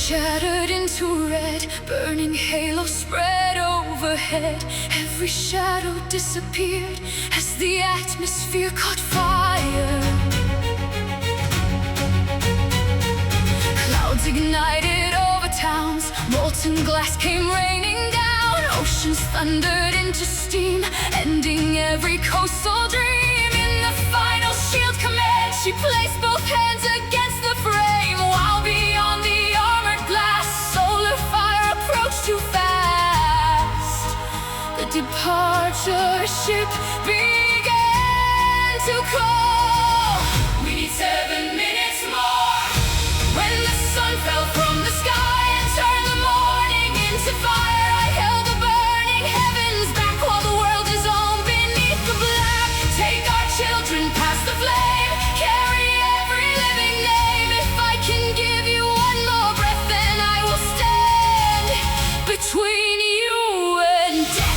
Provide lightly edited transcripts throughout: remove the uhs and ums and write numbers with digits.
shattered into red, burning halo spread overhead. Every shadow disappeared as the atmosphere caught fire. Clouds ignited over towns, molten glass came raining down. Oceans thundered into steam, ending every coastal dream. In the final shield command, she placed both hands against the frame, while beyond the armored glass, solar fire approached too fast. The departure ship began to call. We need 7 minutes more. When the sun fell from the sky and turned the morning into fire, I held the burning heavens back while the world is on beneath the black. Take our children past the flame, carry every living name. If I can give you one more breath, then I will stand between you and death.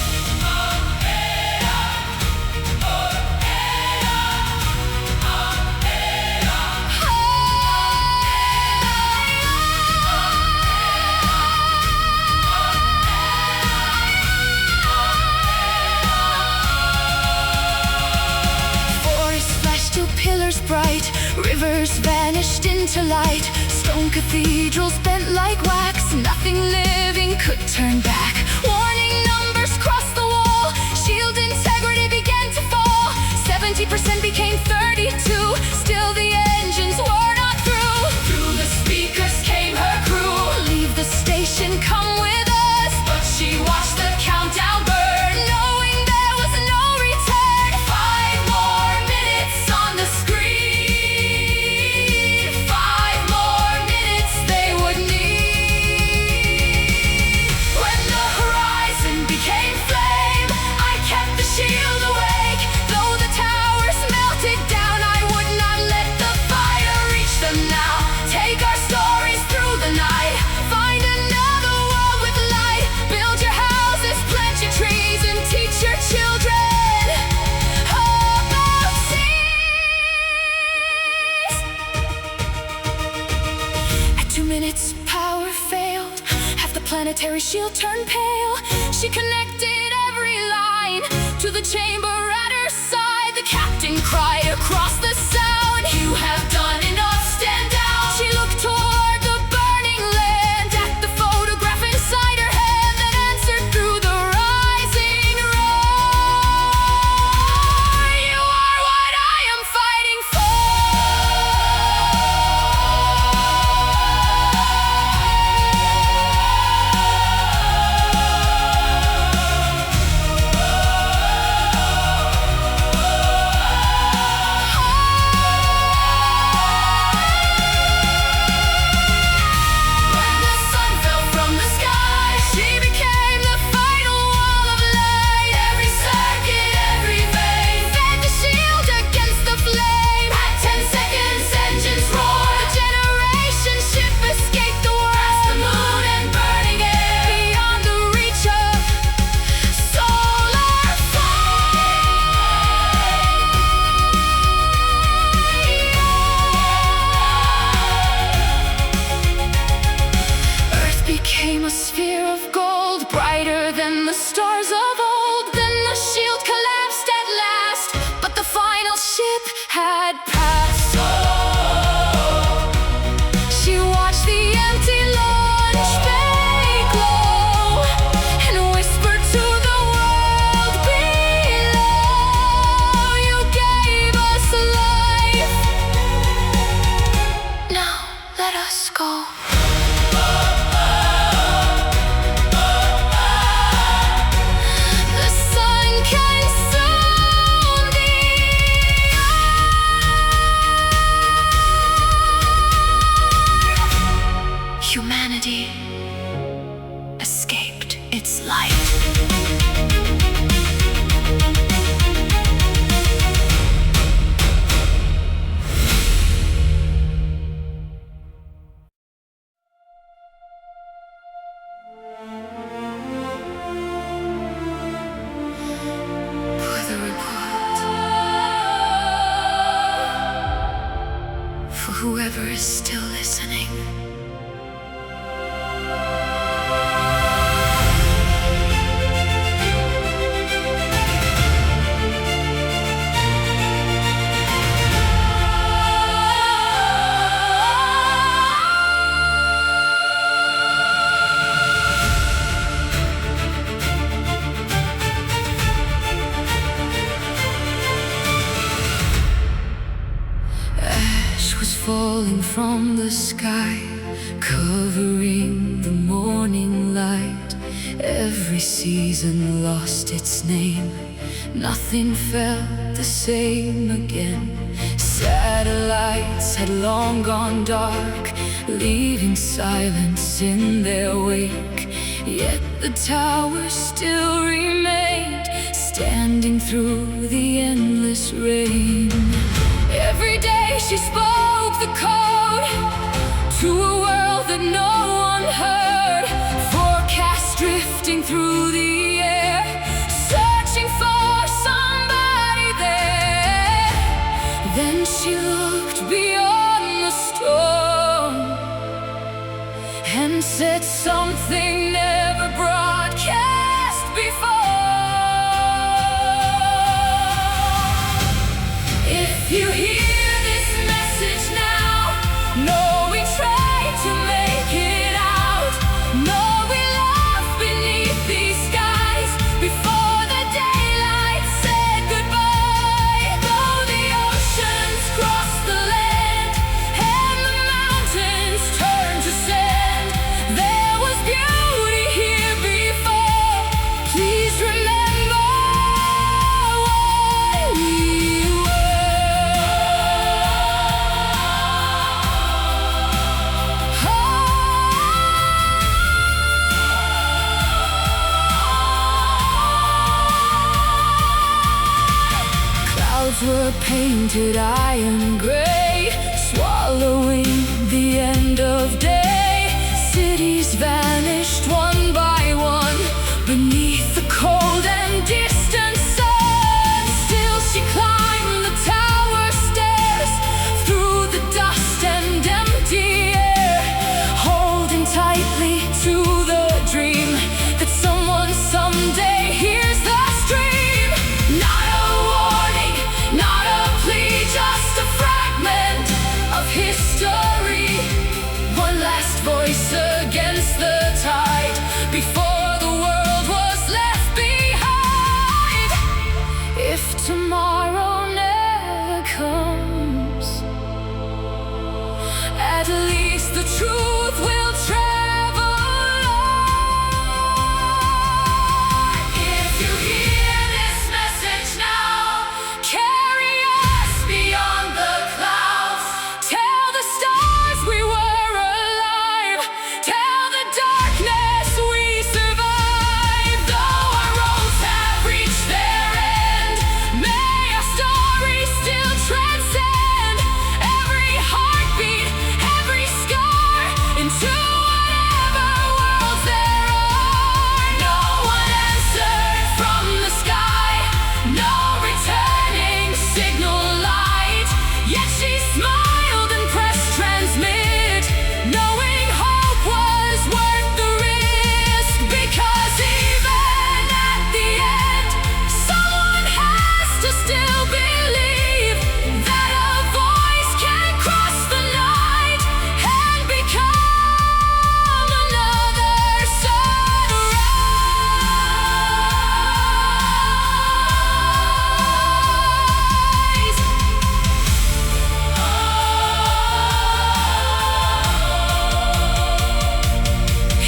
Pillars bright, rivers vanished into light. Stone cathedrals bent like wax, nothing living could turn back. Warning numbers crossed the wall, shield integrity began to fall. 70% became 32, still the engines were not through. Through the speakers came her crew, leave the station, come with us. But she watched the countdown burn, knowing there was no return. 5 more minutes on the screen, 5 more minutes they would need. When the horizon became flame, I kept the shield awake. Though the towers melted down, I would not let the fire reach them now. Take our stories through the night, find another world with light. Build your houses, plant your trees, and teach your children about seas. At 2 minutes, power failed. Half the planetary shield turned pale. She connected every line to the chamber at her side. The captain cried across the sound, "You have done enough, stand down." She looked toward the burning land, at the photograph inside her hand, that answered through the rising roar. You are what I am fighting for. When the sun fell from the sky, she became the final wall of light. Every circuit, every vein, fed the shield against the flame. At 10 seconds, engines roared. The generation ship escaped the world, past the moon and burning air, beyond the reach of solar fire. Earth became a sphere of gold, brighter than the stars of old. Then the shield collapsed at last, but the final ship had passed. She watched the empty launch bay glow, and whispered to the world below, "You gave us life, now let us go." The sun consumed the earth. Humanity escaped its light. For the report, for whoever is still listening. was falling from the sky, covering the morning light. Every season lost its name. Nothing felt the same again. Satellites had long gone dark, leaving silence in their wake. Yet the towers still remained, standing through the endless rain. Every day she spoke the code to a world that no one heard. Forecasts drifting through the air, searching for somebody there. Then she looked beyond the storm and said something never broadcast before. If you hear this message now, know we tried to make it out. Know we laughed beneath these skies before the daylight said goodbye. Though the oceans crossed the land and the mountains turned to sand, there was beauty here before. Please remember what we were. Clouds were painted iron gray, swallowing the end of day. Cities vanished one by one beneath the cold and distant sun. Still she climbed the tower stairs through the dust and empty air, holding tightly to the dream that someone someday hears the stream. Not a warning, not a plea, just a fragment of history. One last voice against the tide before the world was left behind. If tomorrow never comes, at least the truth will travel on. If you hear this message now, carry us beyond the clouds. Tell the stars we were alive. Tell the darkness we survived. Though our roads have reached their end, may our story still transcend every heartbeat, every scar, into whatever worlds there are. No one answered from the sky, no returning signal light. Yet she smiled and pressed transmit, knowing hope was worth the risk. Because even at the end, someone has to still believe that a voice can cross the night and become another sunrise.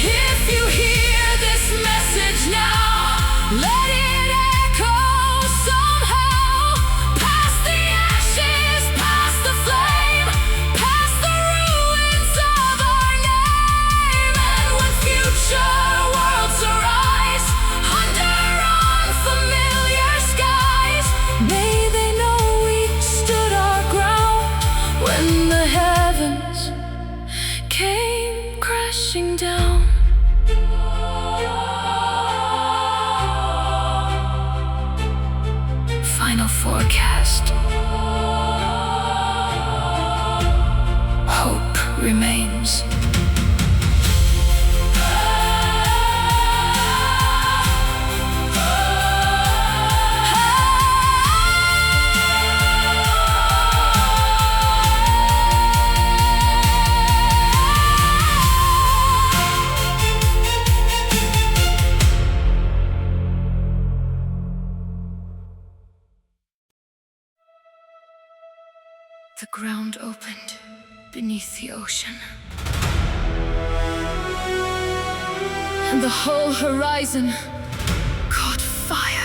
If you hear this message now, let it echo somehow, past the ashes, past the flame, past the ruins of our name. And when future worlds arise under unfamiliar skies, may they know we stood our ground when the heavens came crashing down. Final forecast. Hope remains. The ground opened. beneath the ocean. And the whole horizon caught fire.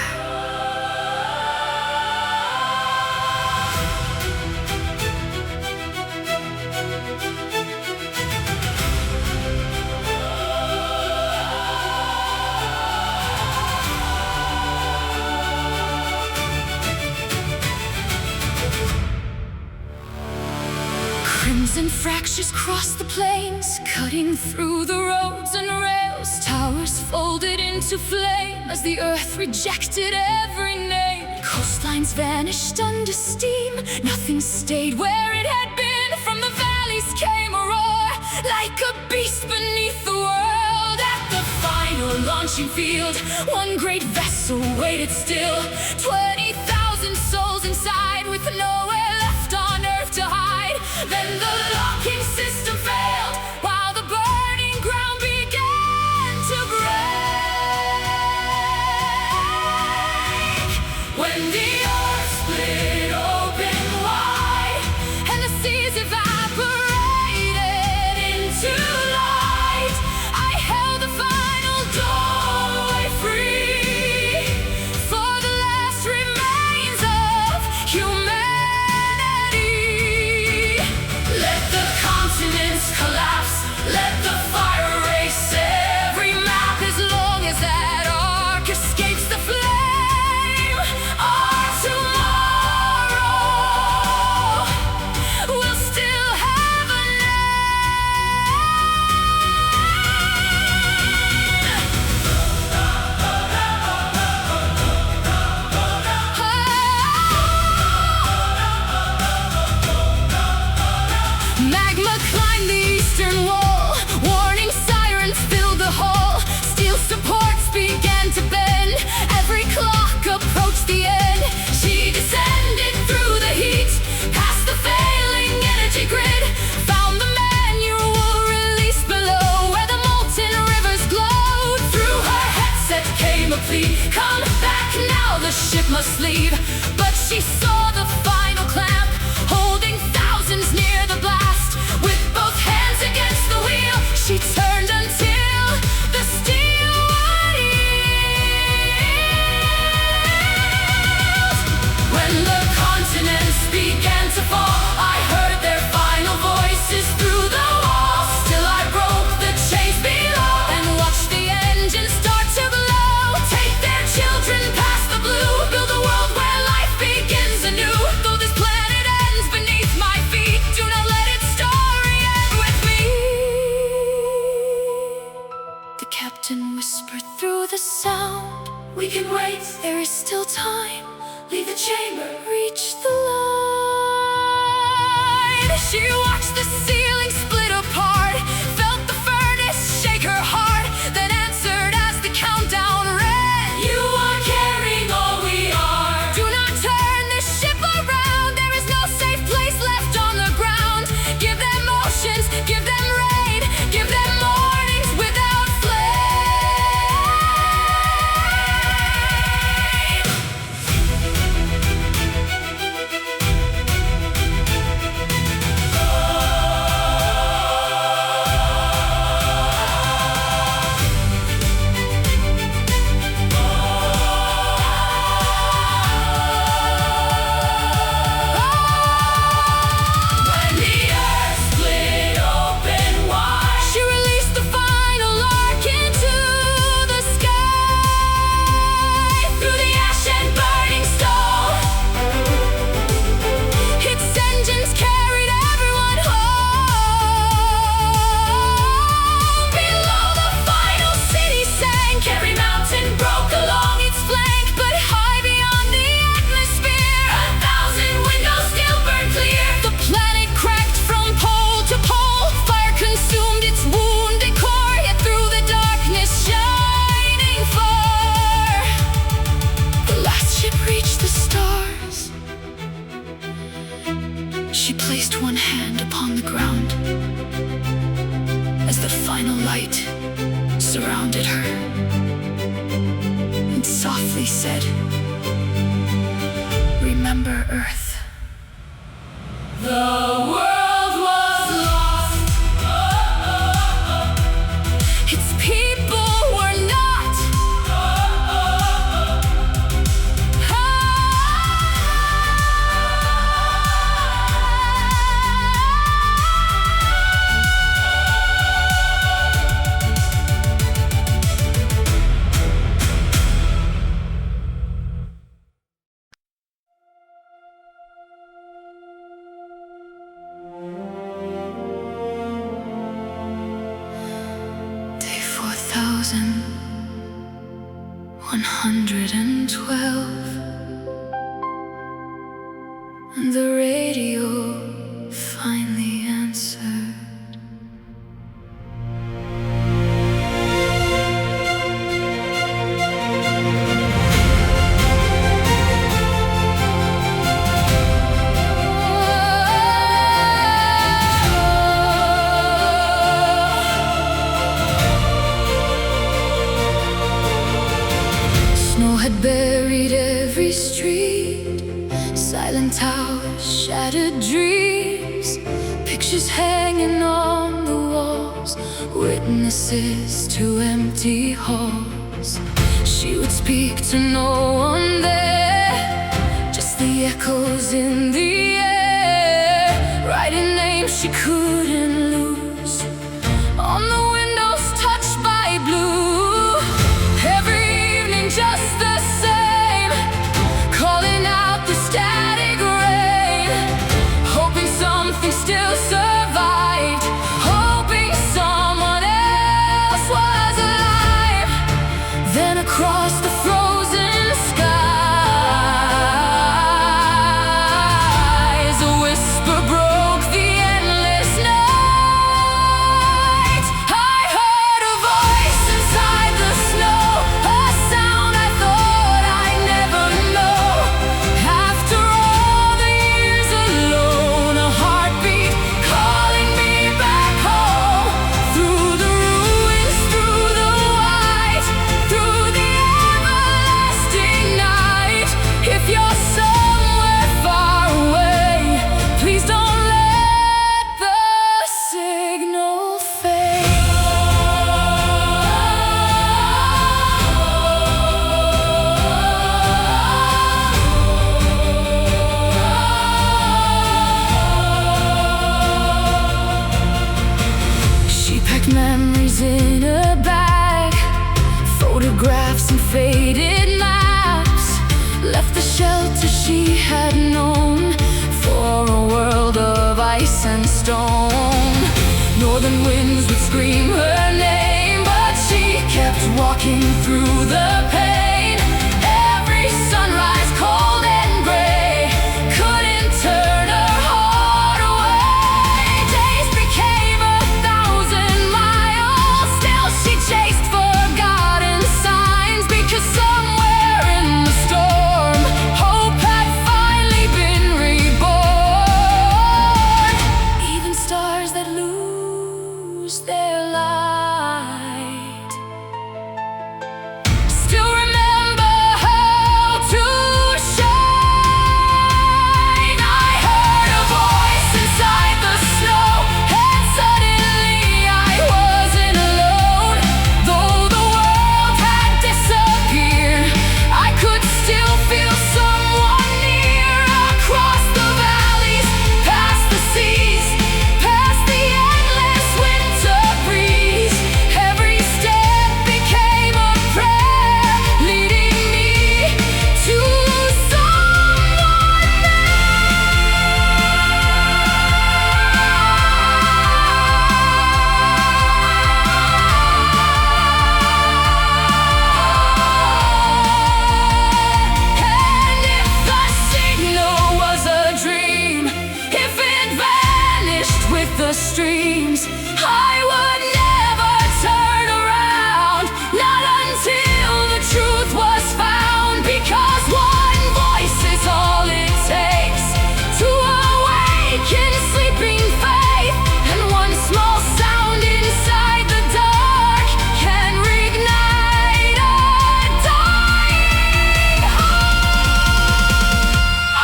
Crimson fractures crossed the plains, cutting through the roads and rails. Towers folded into flame as the earth rejected every name. Coastlines vanished under steam, nothing stayed where it had been. From the valleys came a roar, like a beast beneath the world. At the final launching field, one great vessel waited still. 20,000 souls inside, with nowhere left on earth to hide. Then the locking system failed, while the burning ground began to break. When the earth split open wide, and the seas evaporated into light, I held the final doorway free for the last remains of humanity. Let the continents collapse, let the fire erase every map, as long as that arc escapes the flame. Our tomorrow will still have a name. Magma climbed the eastern wall, warning sirens filled the hall. Steel supports began to bend, every clock approached the end. She descended through the heat, past the failing energy grid, found the manual release below, where the molten rivers glowed. Through her headset came a plea, come back now, the ship must leave. But she saw the final clamp, holding thousands near the blast. With both hands against the wheel, she turned until the steel would yield. When the continents began to fall, I heard their final voices through the walls. Still I broke the chains below and watched the engines start to glow. Take their children past the blue, build a world where life begins anew. Though this planet ends beneath my feet, do not let its story end with me. The captain whispered through the sound, we can wait, there is still time. Leave the chamber, reach the line. She watched the ceiling split apart, felt the furnace shake her heart, then answered as the countdown read, you are carrying all we are. Do not turn this ship around, there is no safe place left on the ground. Give them oceans, give them rain, give them mornings without flame. When the earth split open wide, she released the final arc into the sky. Through the ash and burning stone, its engines carried everyone home. Below the final city sank, every mountain broke along its flank. But high beyond the atmosphere, 1,000 windows still burned clear. The planet cracked from pole to pole, fire consumed its wounded core. Yet through the darkness shining far, the last ship reached the stars. She placed one hand upon the ground as the final light surrounded her, and softly said, remember Earth. The world was 112, and the radio finally answered. Snow had buried every street, silent towers, shattered dreams, pictures hanging on the walls, witnesses to empty halls. She would speak to no one there, just the echoes in the air, writing names she couldn't lose on the windows touched by blue. Every evening just the same, calling out the static rain, hoping something still survived, hoping someone else was alive. Then across the frozen skies, a whisper broke the endless night. I heard a voice inside the snow, a sound I thought I'd never know. After all the years alone, a heartbeat calling me back home. Through the ruins, through the white, through the everlasting night. If you're somewhere far away, please don't let the signal fade. She packed memories in a bag, photographs and faded maps, left the shelter she had known for a world of ice and stone. Northern winds would scream her name, but she kept walking through the pain. Every sunrise, cold and gray, couldn't turn her heart away. Days became 1,000 miles, still she chased forgotten signs, because somewhere in the storm, hope had finally been reborn. Even stars that lose their light still remember how to shine. I heard a voice inside the snow, and suddenly I wasn't alone. Though the world had disappeared, I could still feel someone near. Across the valleys, past the seas, past the endless winter breeze, every step became a prayer, leading me to someone And if the signal was a dream, if it vanished with the streams, I would never turn around, not until the truth was found. Because one voice is all it takes to awaken sleeping faith, and one small sound inside the dark can reignite a dying heart. I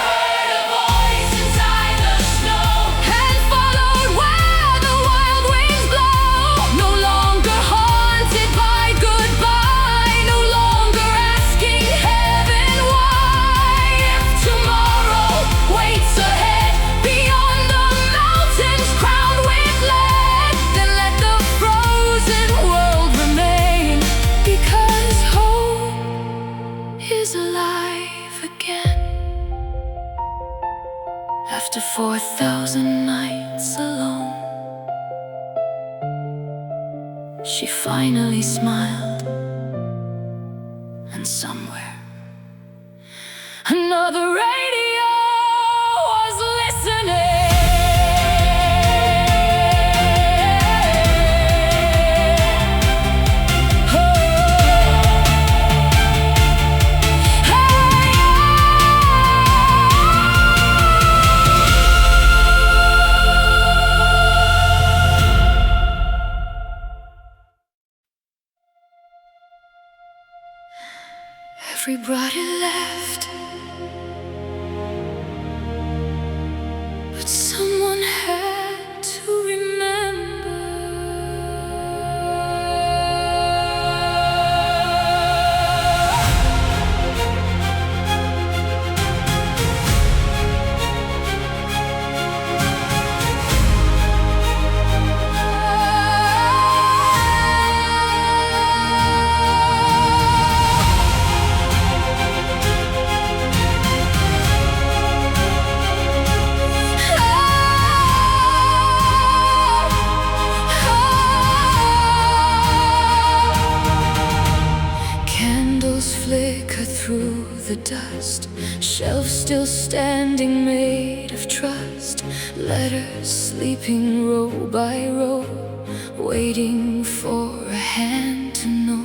heard a voice inside the snow, and followed where the wild She finally smiled, and somewhere another radio was listening. Everybody left, but someone had to remember. Flicker through the dust, shelves still standing made of trust, letters sleeping row by row, waiting for a hand to know.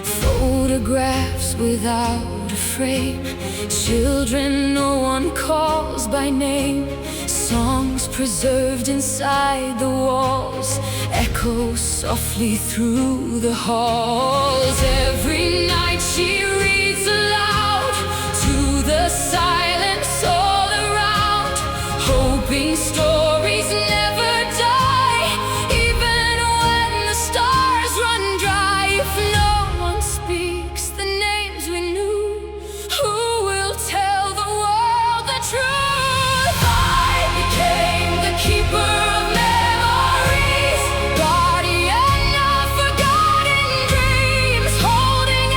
Photographs without a frame, children no one calls by name, songs preserved inside the walls, echo softly through the halls. Every night she reads aloud to the silence all around, hoping stories never die, even when the stars run dry. If no one speaks the names we knew, who will tell the world the truth? I became the keeper of memories, guardian of forgotten dreams, holding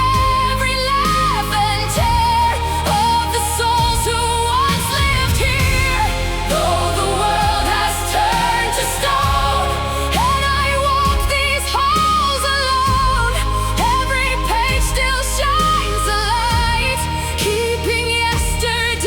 every laugh and tear of the souls who once lived here. Though the world has turned to stone and I walk these halls alone, every page still shines a light, keeping yesterday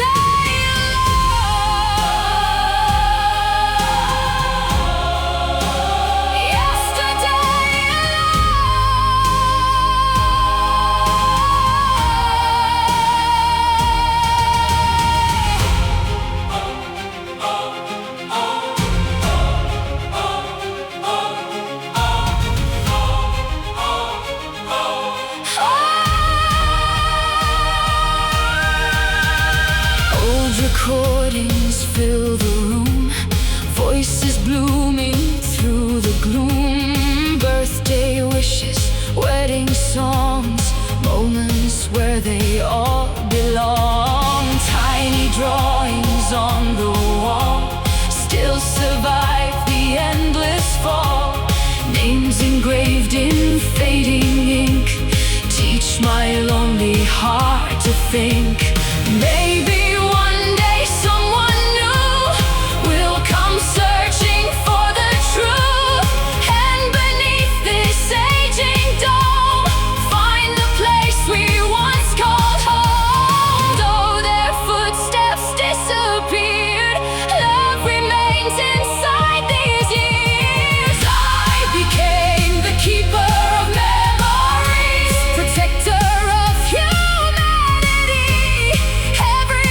Old recordings fill the room, voices blooming through the gloom, birthday wishes, wedding songs, moments where they all belong. Tiny drawings on the wall still survive the endless fall, names engraved in fading ink teach my lonely heart to think. Maybe one day someone new will come searching for the truth, and beneath this aging dome find the place we once called home. Though their footsteps disappeared, love remains inside these years. I became the keeper of memories, protector of humanity. Every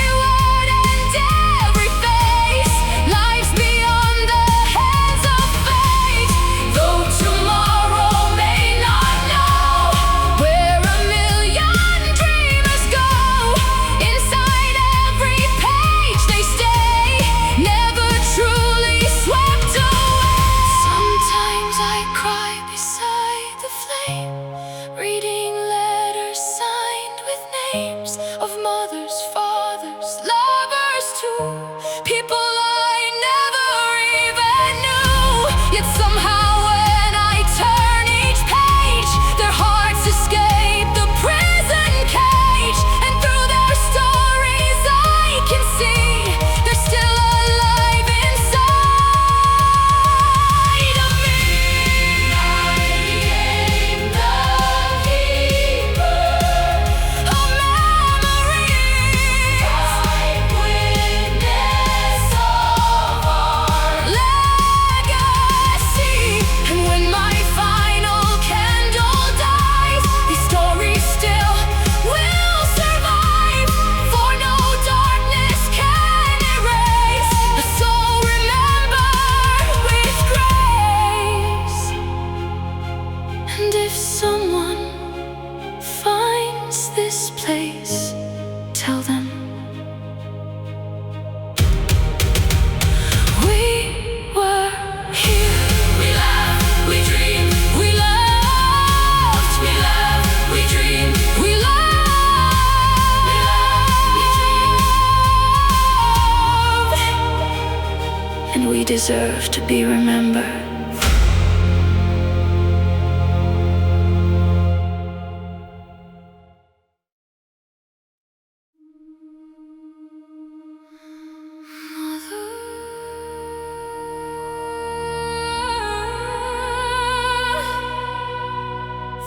deserve to be remembered.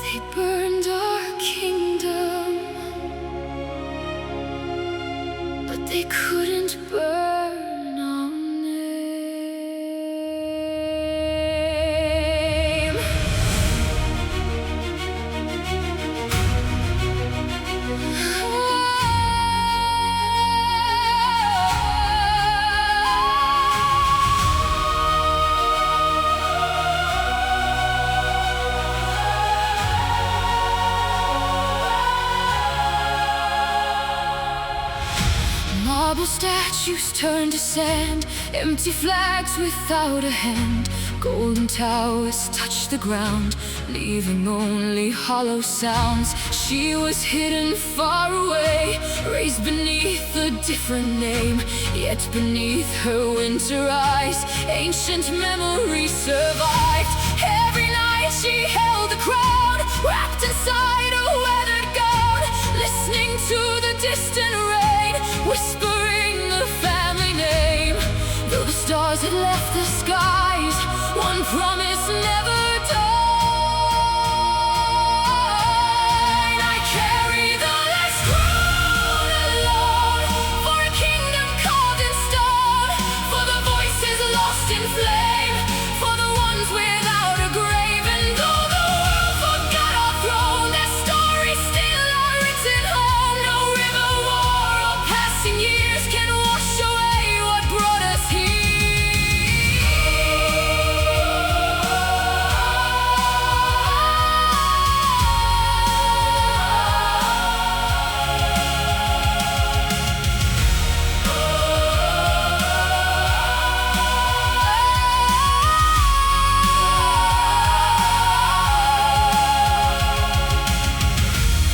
They burned our kingdom, but they couldn't burn our name. Marble statues turned to sand, empty flags without a hand. Golden towers touched the ground, leaving only hollow sounds. She was hidden far away, raised beneath a different name. Yet beneath her winter eyes, ancient memories survived. Every night she held the crown, wrapped inside a weathered gown, listening to the distant rain, whispering the family name. Though the stars had left the skies, one promise never died. I carry the last crown alone, for a kingdom carved in stone, for the voices lost in flame, for the ones without a grave. And though the world forgot our throne, their stories still are written home. No river, war, or passing years can wash away what brought us here.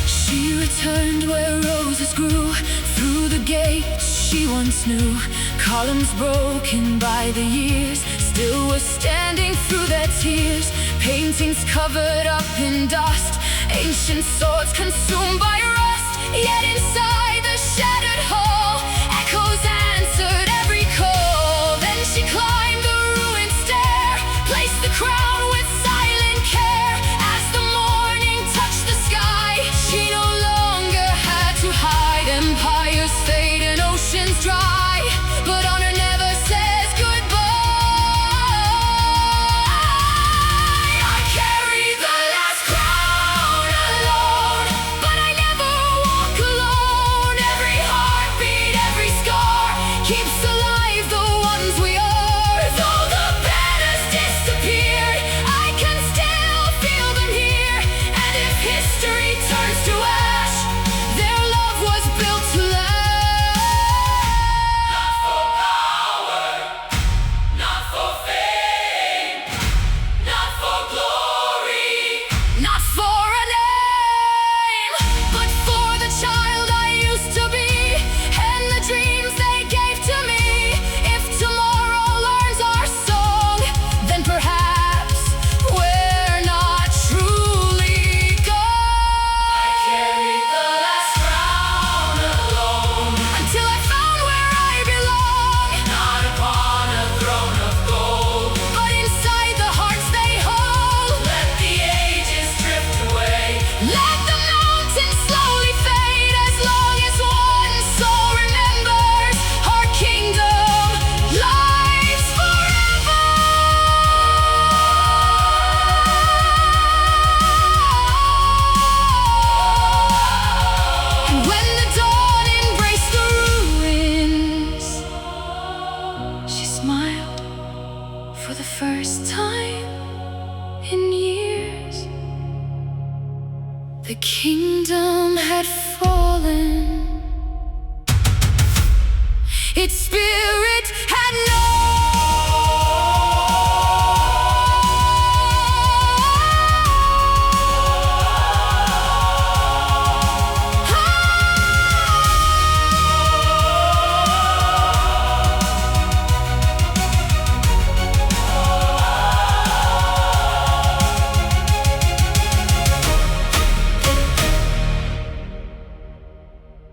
She returned where roses grew, through the gates she once knew. Columns broken by the years still were standing through their tears. Paintings covered up in dust, ancient swords consumed by rust. Yet inside the shattered hall, echoes answered every call. Then she climbed the ruined stair, placed the crown with silent care. As the morning touched the sky, she no longer had to hide. Empires fade and oceans dry, but honor never says goodbye. I carry the last crown alone, but I never walk alone. Every heartbeat, every scar keeps alive the ones we are. Though the banners disappeared, I can still feel them here. And if history turns to ash, their love was built to last. Not for power, not for fame, not for glory, not for a name, but for the child I used to be, and the dreams they gave to me. If tomorrow learns our song, then perhaps we're not truly gone. I carried the last crown alone, until I found where I belong. Not upon a throne of gold, but inside the hearts they hold. Let the ages drift away, let the mountains slowly fade, as long as one soul remembers, our kingdom lives forever. And when the dawn embraced the ruins, she smiled for the first time in years. The kingdom had fallen, its spirit